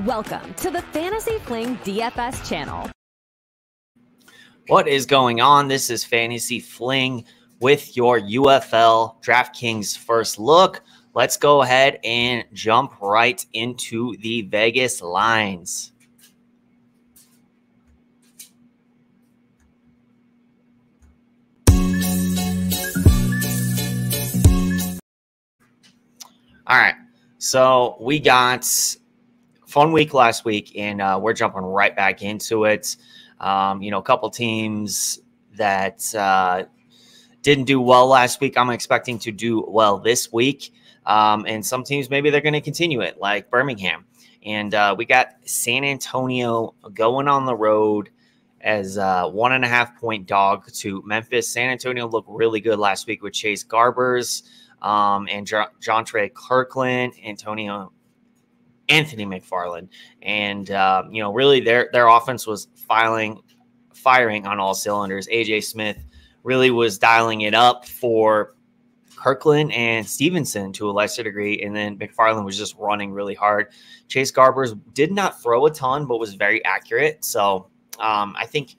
Welcome to the Fantasy Fling DFS channel. What is going on? This is Fantasy Fling with your UFL Draftkings first look. Let's go ahead and jump right into the Vegas lines. All right, so we got fun week last week, and we're jumping right back into it. A couple teams that didn't do well last week, I'm expecting to do well this week. And some teams, maybe they're going to continue it, like Birmingham. And we got San Antonio going on the road as a 1.5-point dog to Memphis. San Antonio looked really good last week with Chase Garbers and Jontre Kirkland, Anthony McFarland. And, really their offense was firing on all cylinders. AJ Smith really was dialing it up for Kirkland and Stevenson to a lesser degree. And then McFarland was just running really hard. Chase Garbers did not throw a ton, but was very accurate. So I think,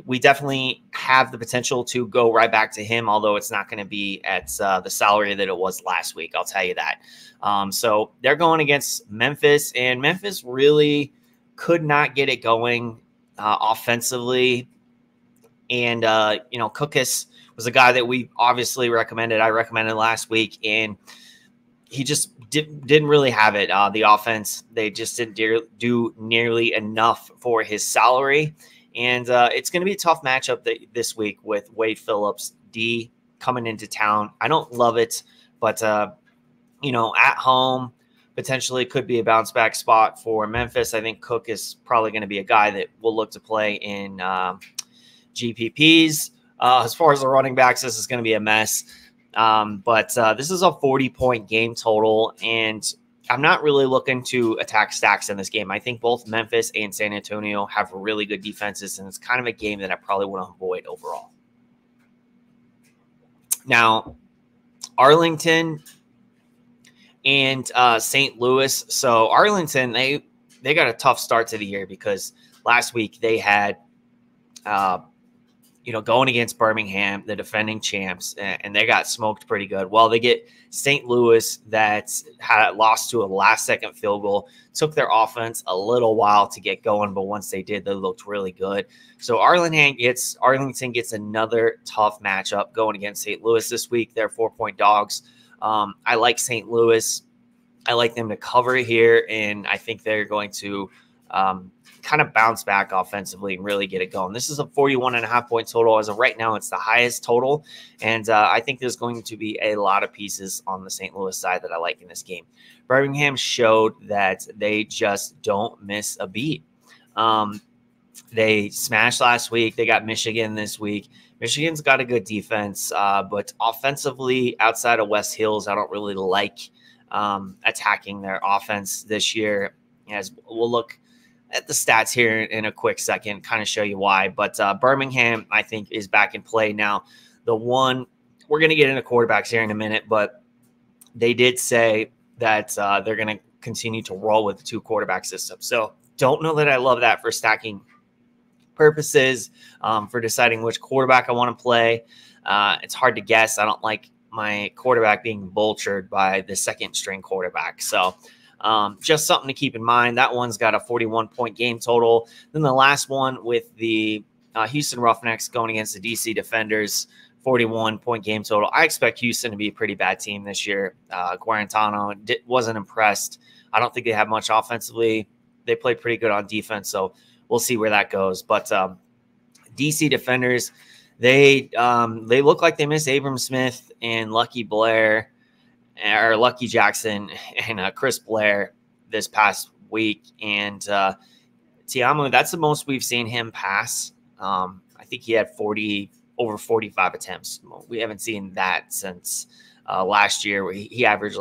we definitely have the potential to go right back to him, although it's not going to be at the salary that it was last week. I'll tell you that. So they're going against Memphis, and Memphis really could not get it going offensively. And, Cookus was a guy that we obviously recommended. I recommended last week, and he just didn't really have it. The offense, they just didn't do nearly enough for his salary. And it's going to be a tough matchup this week with Wade Phillips, D, coming into town. I don't love it, but, at home, potentially could be a bounce back spot for Memphis. I think Cook is probably going to be a guy that will look to play in GPPs. As far as the running backs, this is going to be a mess. But this is a 40-point game total, and I'm not really looking to attack stacks in this game. I think both Memphis and San Antonio have really good defenses, and it's kind of a game that I probably want to avoid overall. Now, Arlington and St. Louis. So Arlington, they got a tough start to the year because last week they had going against Birmingham, the defending champs, and they got smoked pretty good. Well, they get St. Louis that had lost to a last-second field goal. Took their offense a little while to get going, but once they did, they looked really good. So Arlington gets another tough matchup going against St. Louis this week. They're 4-point dogs. I like St. Louis. I like them to cover here, and I think they're going to kind of bounce back offensively and really get it going. This is a 41.5-point total. As of right now, it's the highest total, and I think there's going to be a lot of pieces on the St. Louis side that I like in this game. Birmingham showed that they just don't miss a beat. They smashed last week. They got Michigan this week. Michigan's got a good defense, but offensively, outside of West Hills, I don't really like attacking their offense this year. As we'll look at the stats here in a quick second, kind of show you why. But Birmingham, I think, is back in play now. We're going to get into quarterbacks here in a minute, but they did say that they're going to continue to roll with the 2-quarterback system. So don't know that I love that for stacking purposes, for deciding which quarterback I want to play. It's hard to guess. I don't like my quarterback being vultured by the second-string quarterback. So just something to keep in mind. That one's got a 41-point game total. Then the last one with the Houston Roughnecks going against the DC Defenders, 41-point game total. I expect Houston to be a pretty bad team this year. Guarantano wasn't impressed. I don't think they have much offensively. They play pretty good on defense, so we'll see where that goes. But DC Defenders, they look like they miss Abram Smith and Lucky Jackson and Chris Blair this past week. And Tiamu, that's the most we've seen him pass. I think he had over 45 attempts. We haven't seen that since last year, where he averaged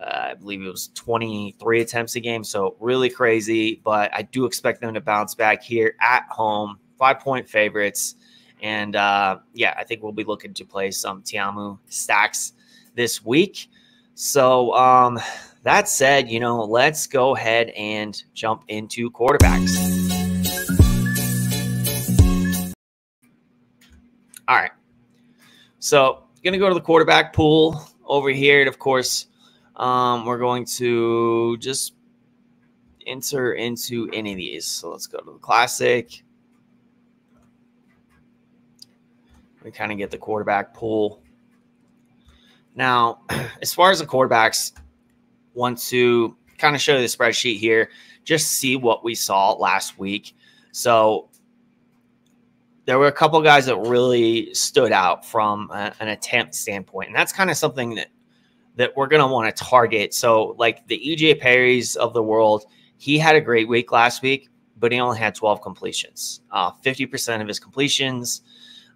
I believe it was 23 attempts a game. So really crazy, but I do expect them to bounce back here at home. 5-point favorites. And I think we'll be looking to play some Tiamu stacks this week. So that said, let's go ahead and jump into quarterbacks. All right. So going to go to the quarterback pool over here. And of course, we're going to just enter into any of these. So let's go to the classic. We kind of get the quarterback pool. Now, as far as the quarterbacks, want to kind of show you the spreadsheet here, just see what we saw last week. So there were a couple of guys that really stood out from an attempt standpoint, and that's kind of something that we're going to want to target. So like the EJ Perry's of the world, he had a great week last week, but he only had 12 completions, 50% of his completions,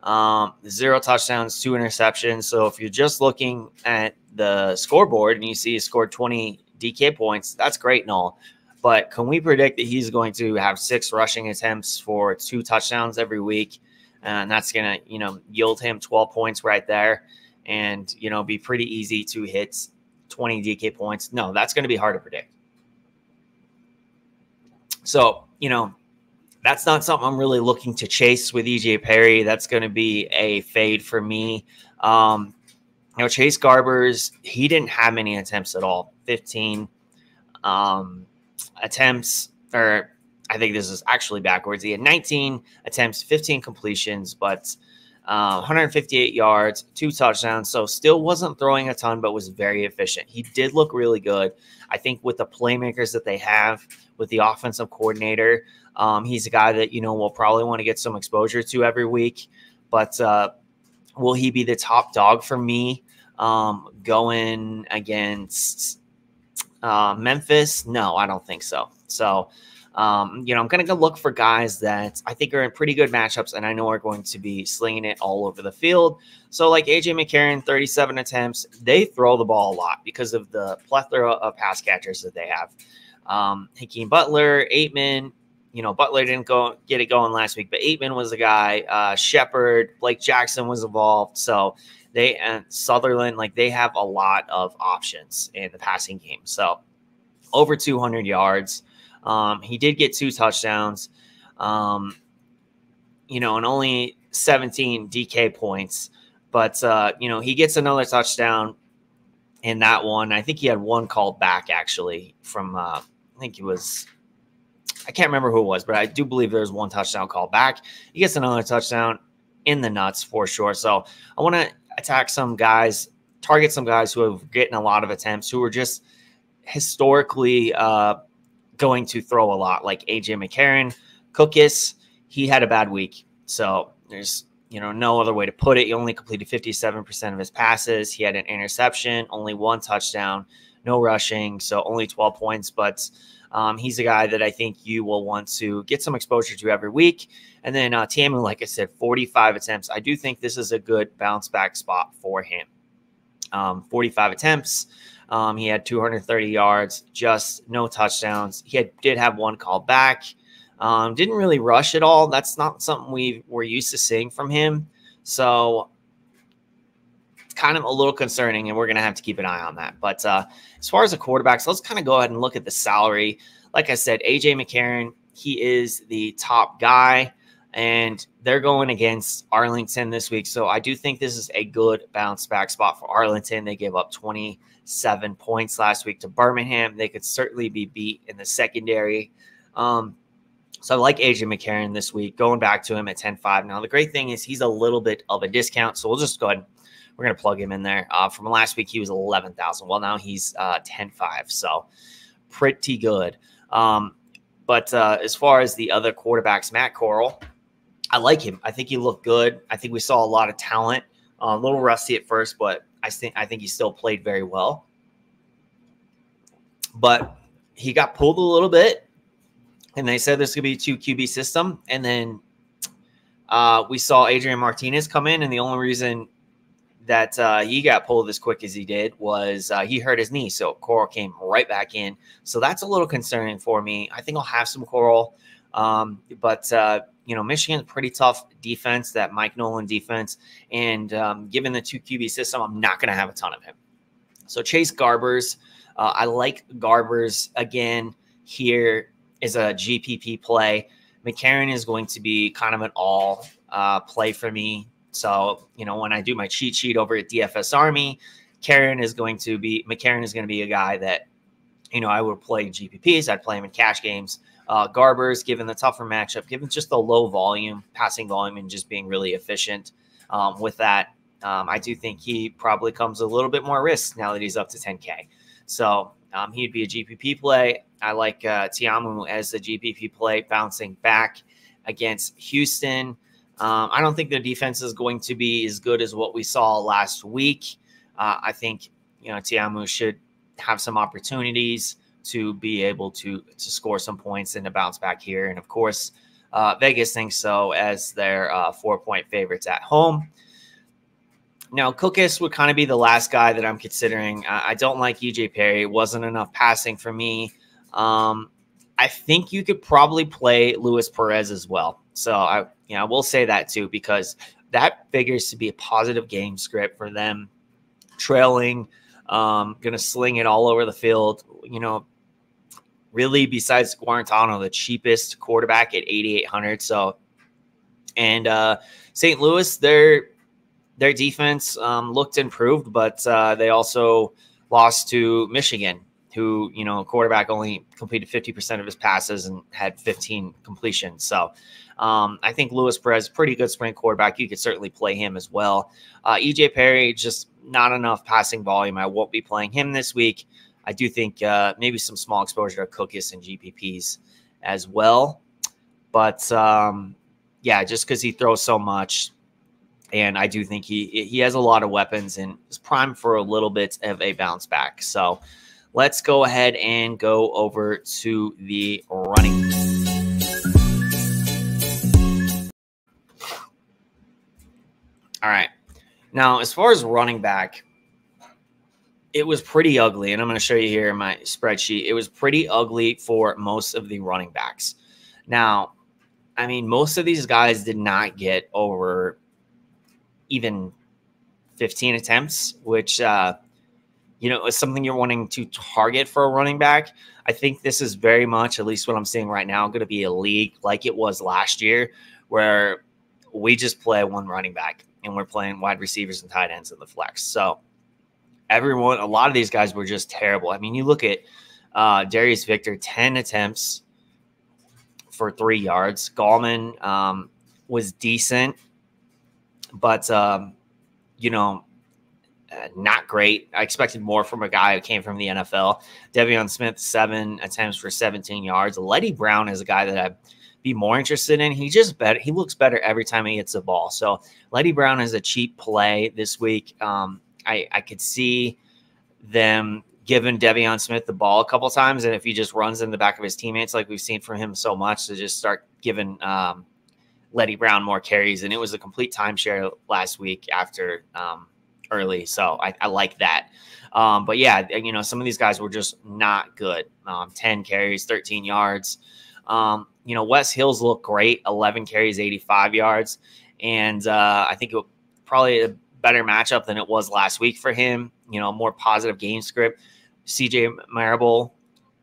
0 touchdowns, 2 interceptions. So if you're just looking at the scoreboard and you see he scored 20 DK points, that's great and all. But can we predict that he's going to have 6 rushing attempts for 2 touchdowns every week? And that's going to, yield him 12 points right there and, be pretty easy to hit 20 DK points. No, that's going to be hard to predict. So, that's not something I'm really looking to chase with EJ Perry. That's going to be a fade for me. Chase Garbers, he didn't have many attempts at all. 15 attempts, or I think this is actually backwards. He had 19 attempts, 15 completions, but 158 yards, 2 touchdowns. So still wasn't throwing a ton, but was very efficient. He did look really good. I think with the playmakers that they have, with the offensive coordinator, he's a guy that, we'll probably want to get some exposure to every week. But will he be the top dog for me going against Memphis? No, I don't think so. So, I'm going to go look for guys that I think are in pretty good matchups and I know are going to be slinging it all over the field. So like AJ McCarron, 37 attempts. They throw the ball a lot because of the plethora of pass catchers that they have. Hakeem Butler, Aitman, Butler didn't get it going last week, but Aitman was the guy. Shepard, Blake Jackson was involved. So they and Sutherland, they have a lot of options in the passing game. So over 200 yards. He did get 2 touchdowns, and only 17 DK points. But, he gets another touchdown in that one. I think he had 1 called back, actually, from I can't remember who it was, but I do believe there's 1 touchdown called back. He gets another touchdown in the nuts for sure. So I want to attack some guys, target some guys who have getting a lot of attempts, who are just historically going to throw a lot, like AJ McCarron. Cookus, he had a bad week. So there's, no other way to put it. He only completed 57% of his passes. He had an interception, only 1 touchdown, no rushing, so only 12 points. But he's a guy that I think you will want to get some exposure to every week. And then Tamu, like I said, 45 attempts. I do think this is a good bounce back spot for him. 45 attempts. He had 230 yards, just no touchdowns. He did have 1 call back. Didn't really rush at all. That's not something we're used to seeing from him. So it's kind of a little concerning, and we're going to have to keep an eye on that. But as far as the quarterbacks, let's kind of go ahead and look at the salary. Like I said, AJ McCarron, he is the top guy, and they're going against Arlington this week. So I do think this is a good bounce back spot for Arlington. They gave up 27 points last week to Birmingham. They could certainly be beat in the secondary. So I like AJ McCarron this week, going back to him at 10.5. Now, the great thing is he's a little bit of a discount, so we'll just go ahead. We're going to plug him in there. From last week, he was 11,000. Well, now he's 10.5, so pretty good. But as far as the other quarterbacks, Matt Corral, I like him. I think he looked good. I think we saw a lot of talent. A little rusty at first, but I think he still played very well. But he got pulled a little bit, and they said this could be a 2 QB system. And then we saw Adrian Martinez come in, and the only reason that he got pulled as quick as he did was he hurt his knee. So Corral came right back in. So that's a little concerning for me. I think I'll have some Corral. But Michigan's a pretty tough defense, that Mike Nolan defense. And given the 2 QB system, I'm not going to have a ton of him. So Chase Garbers, I like Garbers again here is a GPP play. McCarron is going to be kind of an all play for me. So, when I do my cheat sheet over at DFS Army, McCarron is going to be a guy that, I would play GPPs. I'd play him in cash games. Garbers, given the tougher matchup, given just the low volume, passing volume, and just being really efficient with that, I do think he probably comes a little bit more risk now that he's up to 10K. So he'd be a GPP play. I like Tiamu as the GPP play, bouncing back against Houston. I don't think their defense is going to be as good as what we saw last week. I think, Tiamu should have some opportunities to be able to score some points and to bounce back here. And of course, Vegas thinks so as their 4-point favorites at home. Now, Cookus would kind of be the last guy that I'm considering. I don't like EJ Perry. It wasn't enough passing for me. I think you could probably play Luis Perez as well. So I will say that too, because that figures to be a positive game script for them. Trailing, going to sling it all over the field. Really, besides Guarantano, the cheapest quarterback at 8,800. So, and St. Louis, their defense looked improved, but they also lost to Michigan, who, quarterback only completed 50% of his passes and had 15 completions. So I think Luis Perez, pretty good spring quarterback. You could certainly play him as well. EJ Perry, just not enough passing volume. I won't be playing him this week. I do think maybe some small exposure to Cookus and GPPs as well. But, yeah, just because he throws so much. And I do think he has a lot of weapons and is primed for a little bit of a bounce back. So let's go ahead and go over to the running. All right. Now, as far as running back, it was pretty ugly. And I'm going to show you here in my spreadsheet. It was pretty ugly for most of the running backs. Now, I mean, most of these guys did not get over even 15 attempts, which, is something you're wanting to target for a running back. I think this is very much, at least what I'm seeing right now, going to be a league like it was last year, where we just play one running back and we're playing wide receivers and tight ends in the flex. So a lot of these guys were just terrible. I mean, you look at Darius Victor, 10 attempts for 3 yards. Gallman was decent, but, not great. I expected more from a guy who came from the NFL. De'Veon Smith, 7 attempts for 17 yards. Letty Brown is a guy that I'd be more interested in. He looks better every time he hits the ball. So Letty Brown is a cheap play this week. I could see them giving De'Veon Smith the ball a couple times, and if he just runs in the back of his teammates like we've seen from him so much, to just start giving Letty Brown more carries. And it was a complete timeshare last week after early. So I like that. But yeah, some of these guys were just not good. 10 carries, 13 yards. Wes Hills looked great. 11 carries, 85 yards. And I think it was probably a better matchup than it was last week for him. More positive game script. CJ Marable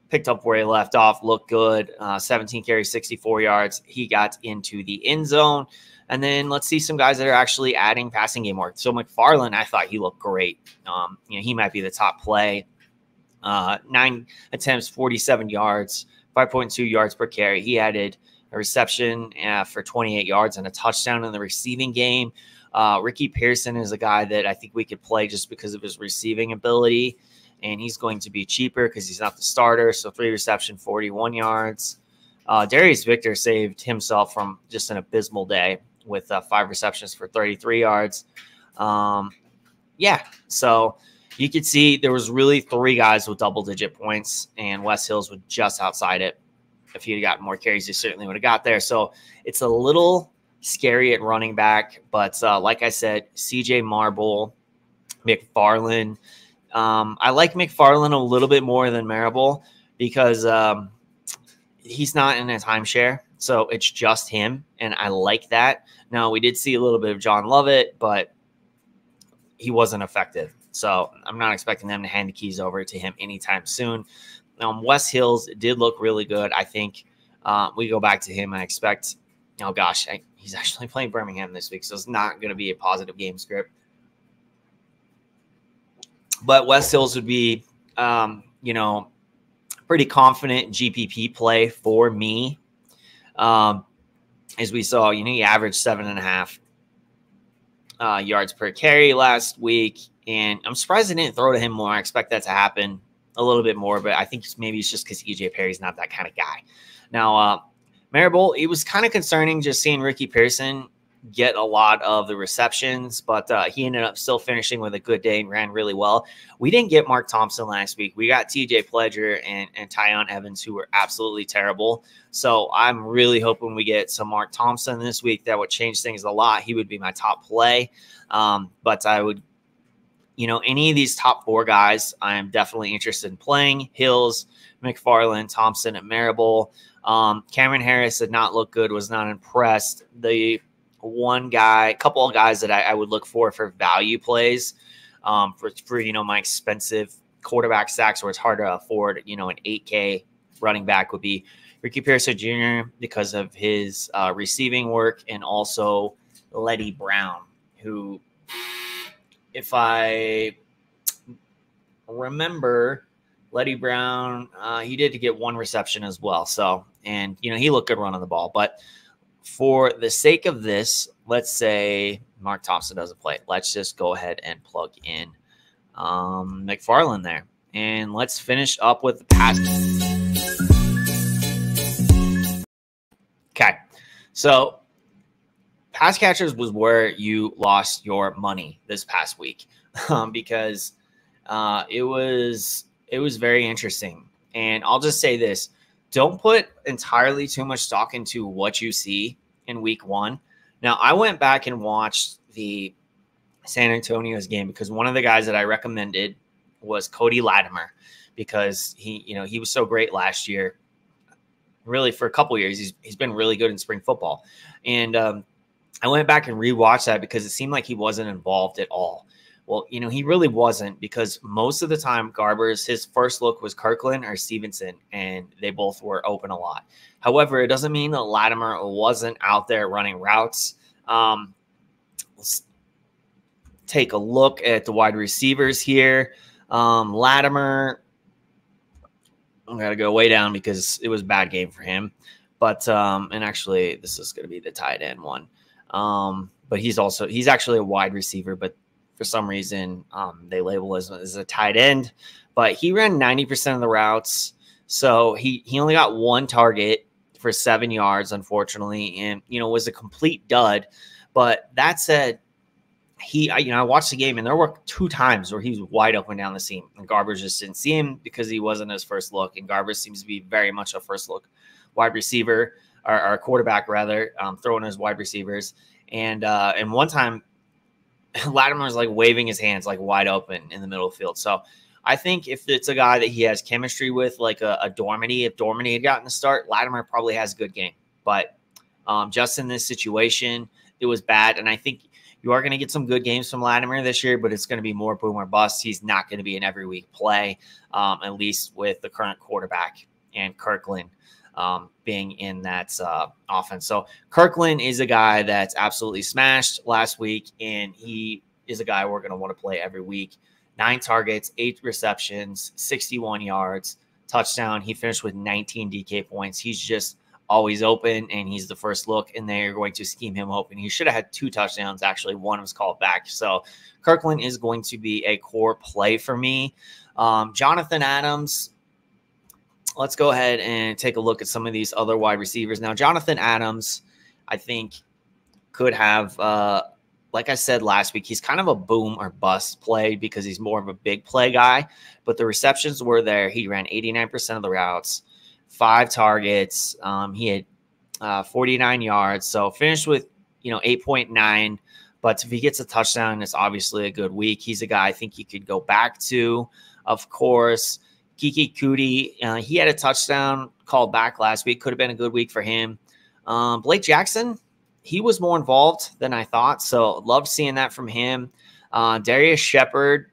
picked up where he left off, looked good. 17 carries, 64 yards. He got into the end zone. And then let's see some guys that are actually adding passing game work. So McFarland, I thought he looked great. He might be the top play. 9 attempts, 47 yards, 5.2 yards per carry. He added a reception for 28 yards and a touchdown in the receiving game. Ricky Pearson is a guy that I think we could play just because of his receiving ability. And he's going to be cheaper because he's not the starter. So 3 reception, 41 yards. Darius Victor saved himself from just an abysmal day with 5 receptions for 33 yards. So you could see there was really 3 guys with double-digit points, and Wes Hills was just outside it. If he had gotten more carries, he certainly would have got there. So it's a little scary at running back. But like I said, CJ Marble, McFarland. I like McFarland a little bit more than Marable because he's not in a timeshare. So it's just him, and I like that. Now, we did see a little bit of John Lovett, but he wasn't effective. So I'm not expecting them to hand the keys over to him anytime soon. Wes Hills did look really good. I think we go back to him. I expect, oh gosh, he's actually playing Birmingham this week, so it's not going to be a positive game script. But Wes Hills would be, pretty confident GPP play for me. As we saw, he averaged 7.5 yards per carry last week. And I'm surprised they didn't throw to him more. I expect that to happen a little bit more, but I think maybe it's just because EJ Perry's not that kind of guy. Now, Marable, it was kind of concerning just seeing Ricky Pearson get a lot of the receptions, but he ended up still finishing with a good day and ran really well. We didn't get Mark Thompson last week. We got TJ Pledger and Tyon Evans, who were absolutely terrible. So I'm really hoping we get some Mark Thompson this week. That would change things a lot. He would be my top play. But I would, any of these top 4 guys, I am definitely interested in playing. Hills, McFarland, Thompson, and Marable. Cameron Harris did not look good, was not impressed. The couple of guys that I would look for value plays for my expensive quarterback stacks where it's hard to afford, an 8K running back would be Ricky Pearson Jr. because of his receiving work, and also Letty Brown, who, if I remember, Letty Brown, he did get 1 reception as well. So, and, he looked good running the ball, but for the sake of this, let's say Mark Thompson doesn't play. Let's just go ahead and plug in McFarland there. And let's finish up with the pass. Okay. So pass catchers was where you lost your money this past week because it was very interesting. And I'll just say this. Don't put entirely too much stock into what you see in week 1. Now, I went back and watched the San Antonio's game because one of the guys that I recommended was Cody Latimer because he was so great last year. Really, for a couple years, he's been really good in spring football. And I went back and rewatched that because it seemed like he wasn't involved at all. Well, he really wasn't, because most of the time his first look was Kirkland or Stevenson, and they both were open a lot. However, it doesn't mean that Latimer wasn't out there running routes. Let's take a look at the wide receivers here. Latimer, I'm going to go way down because it was a bad game for him. But, and actually, this is going to be the tight end one. But he's actually a wide receiver, but for some reason, they label as a tight end, but he ran 90% of the routes. So he only got 1 target for 7 yards, unfortunately, and, was a complete dud. But that said, I watched the game and there were 2 times where he was wide open down the seam and Garbers just didn't see him because he wasn't his first look. And Garbers seems to be very much a first look wide receiver or quarterback rather, throwing his wide receivers. And one time, Latimer was like waving his hands like wide open in the middle of the field. So I think if it's a guy that he has chemistry with, like a Dormady, if Dormady had gotten a start, Latimer probably has a good game. But just in this situation, it was bad. And I think you are going to get some good games from Latimer this year, but it's going to be more boom or bust. He's not going to be an every week play, at least with the current quarterback and Kirkland being in that offense. So Kirkland is a guy that's absolutely smashed last week, and he is a guy we're going to want to play every week. 9 targets, 8 receptions, 61 yards, touchdown. He finished with 19 DK points. He's just always open, and he's the first look, and they're going to scheme him open. He should have had 2 touchdowns. Actually, 1 was called back. So Kirkland is going to be a core play for me. Jonathan Adams, let's go ahead and take a look at some of these other wide receivers. Now, Jonathan Adams, I think, could have, like I said last week, he's kind of a boom or bust play because he's more of a big play guy. But the receptions were there. He ran 89% of the routes, 5 targets. He had 49 yards. So finished with, 8.9. But if he gets a touchdown, it's obviously a good week. He's a guy I think you could go back to, of course. Kiki Cootie, he had a touchdown called back last week. Could have been a good week for him. Blake Jackson, he was more involved than I thought, so loved seeing that from him. Darius Shepard,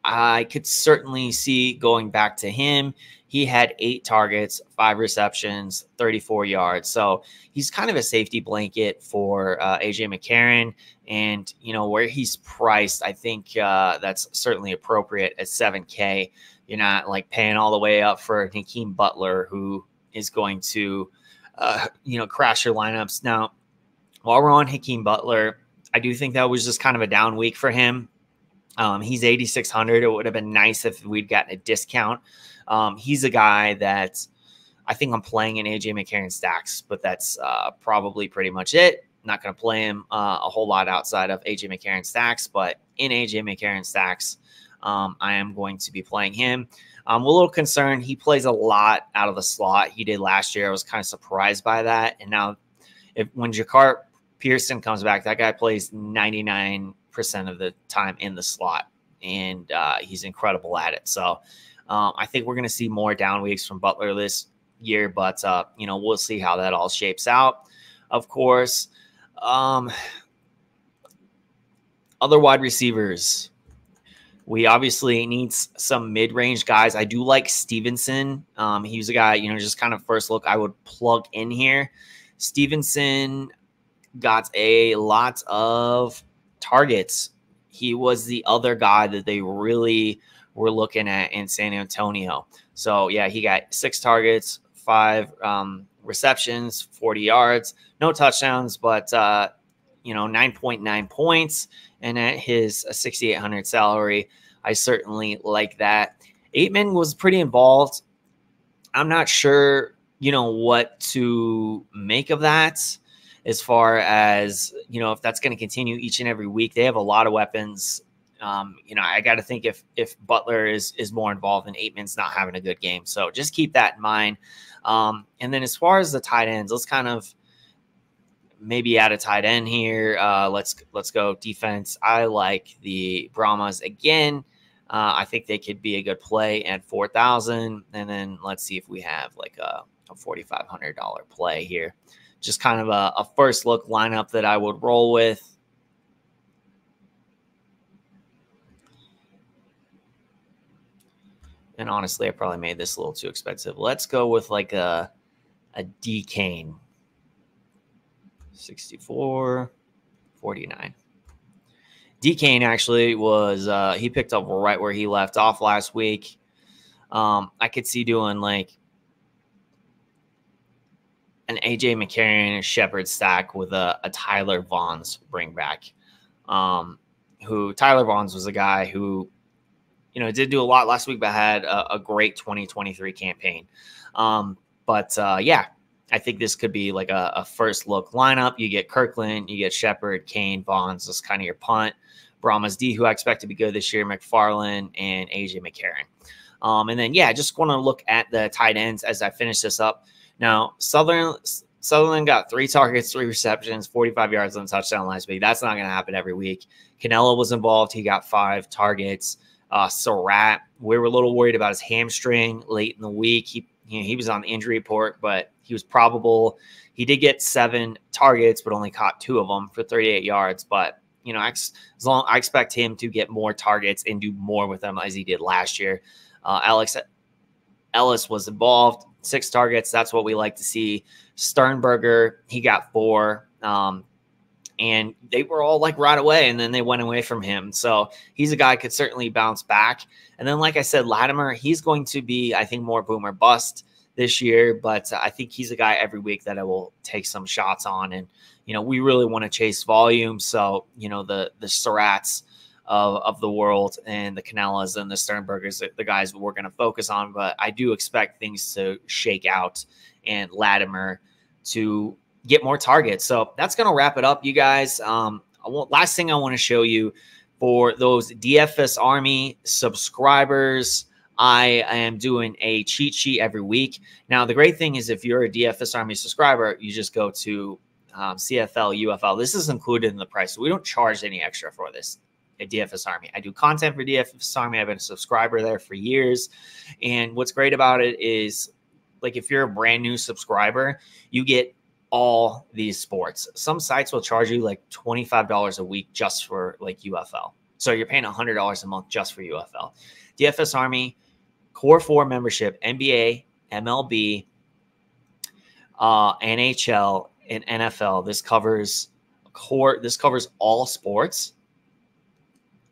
I could certainly see going back to him. He had 8 targets, 5 receptions, 34 yards. So he's kind of a safety blanket for AJ McCarron. And, where he's priced, I think that's certainly appropriate at $7K. You're not like paying all the way up for Hakeem Butler, who is going to, crash your lineups. Now, while we're on Hakeem Butler, I do think that was just kind of a down week for him. He's 8,600. It would have been nice if we'd gotten a discount. He's a guy that I think I'm playing in AJ McCarron stacks, but that's probably pretty much it. Not going to play him a whole lot outside of AJ McCarron stacks, but in AJ McCarron stacks, I am going to be playing him. I'm a little concerned. He plays a lot out of the slot. He did last year. I was kind of surprised by that. And now when Jakar Pearson comes back, that guy plays 99% of the time in the slot, and he's incredible at it. So I think we're going to see more down weeks from Butler this year, but we'll see how that all shapes out. Of course, other wide receivers, we obviously need some mid-range guys. I do like Stevenson. He was a guy, just kind of first look I would plug in here. Stevenson got a lot of targets. He was the other guy that they really were looking at in San Antonio. So yeah, he got 6 targets, 5 receptions, 40 yards, no touchdowns, but 9.9 points. And at his 6,800 salary, I certainly like that. Aitman was pretty involved. I'm not sure, what to make of that. As far as, if that's going to continue each and every week. They have a lot of weapons. I got to think if Butler is more involved and Aitman's not having a good game. So just keep that in mind. And then as far as the tight ends, let's kind of maybe add a tight end here. Let's go defense. I like the Brahmas again. I think they could be a good play at 4,000. And then let's see if we have like a $4,500 play here. Just kind of a first look lineup that I would roll with. And honestly, I probably made this a little too expensive. Let's go with like a D Kane. 64.49. D Kane actually was he picked up right where he left off last week. I could see doing like an AJ McCarron and Shepard stack with a Tyler Vaughn's bring back. Who Tyler Vaughn's was a guy who, did do a lot last week, but had a great 2023 campaign. Yeah, I think this could be like a first look lineup. You get Kirkland, you get Shepard, Kane, Vaughn's, that's kind of your punt. Brahmas D, who I expect to be good this year, McFarland, and AJ McCarron. And then, yeah, just want to look at the tight ends as I finish this up. Now, Sutherland got 3 targets, 3 receptions, 45 yards on touchdown last week. That's not going to happen every week. Canelo was involved. He got 5 targets. Surratt, we were a little worried about his hamstring late in the week. He was on the injury report, but he was probable. He did get 7 targets, but only caught 2 of them for 38 yards. But, I expect him to get more targets and do more with them as he did last year. Alex Ellis was involved. 6 targets. That's what we like to see. Sternberger, he got 4. And they were all like right away, and then they went away from him. So he's a guy could certainly bounce back. And then, like I said, Latimer, he's going to be, I think, more boom or bust this year. But I think he's a guy every week that I will take some shots on. And, we really want to chase volume. So, the Surratts of the world and the Canellas and the Sternbergers, the guys we're going to focus on. But I do expect things to shake out and Latimer to get more targets. So that's going to wrap it up, you guys. Last thing I want to show you for those DFS Army subscribers, I am doing a cheat sheet every week. Now, the great thing is if you're a DFS Army subscriber, you just go to CFL, UFL. This is included in the price. So we don't charge any extra for this at DFS Army. I do content for DFS Army. I've been a subscriber there for years. And what's great about it is, like, if you're a brand new subscriber, you get all these sports. Some sites will charge you like $25 a week just for like UFL. So you're paying $100 a month just for UFL. DFS Army, Core 4 membership, NBA, MLB, NHL, and NFL. This covers all sports.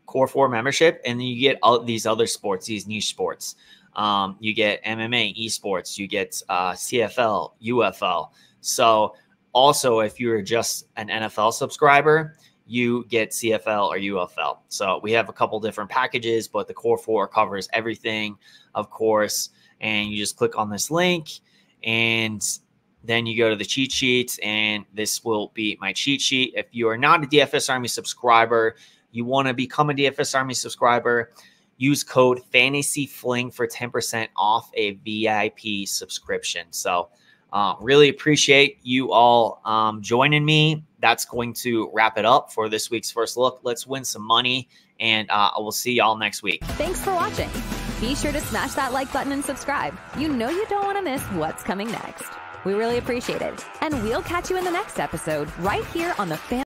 Core 4 membership, and then you get all these other sports, these niche sports. You get MMA, esports, you get CFL, UFL. So also, if you're just an NFL subscriber, you get CFL or UFL. So we have a couple different packages, but the Core 4 covers everything, of course. And you just click on this link, and then you go to the cheat sheets, and this will be my cheat sheet. If you are not a DFS Army subscriber, you want to become a DFS Army subscriber, use code FANTASYFLING for 10% off a VIP subscription. So really appreciate you all joining me. That's going to wrap it up for this week's First Look. Let's win some money, and I will see y'all next week. Thanks for watching. Be sure to smash that like button and subscribe. You know you don't want to miss what's coming next. We really appreciate it. And we'll catch you in the next episode right here on the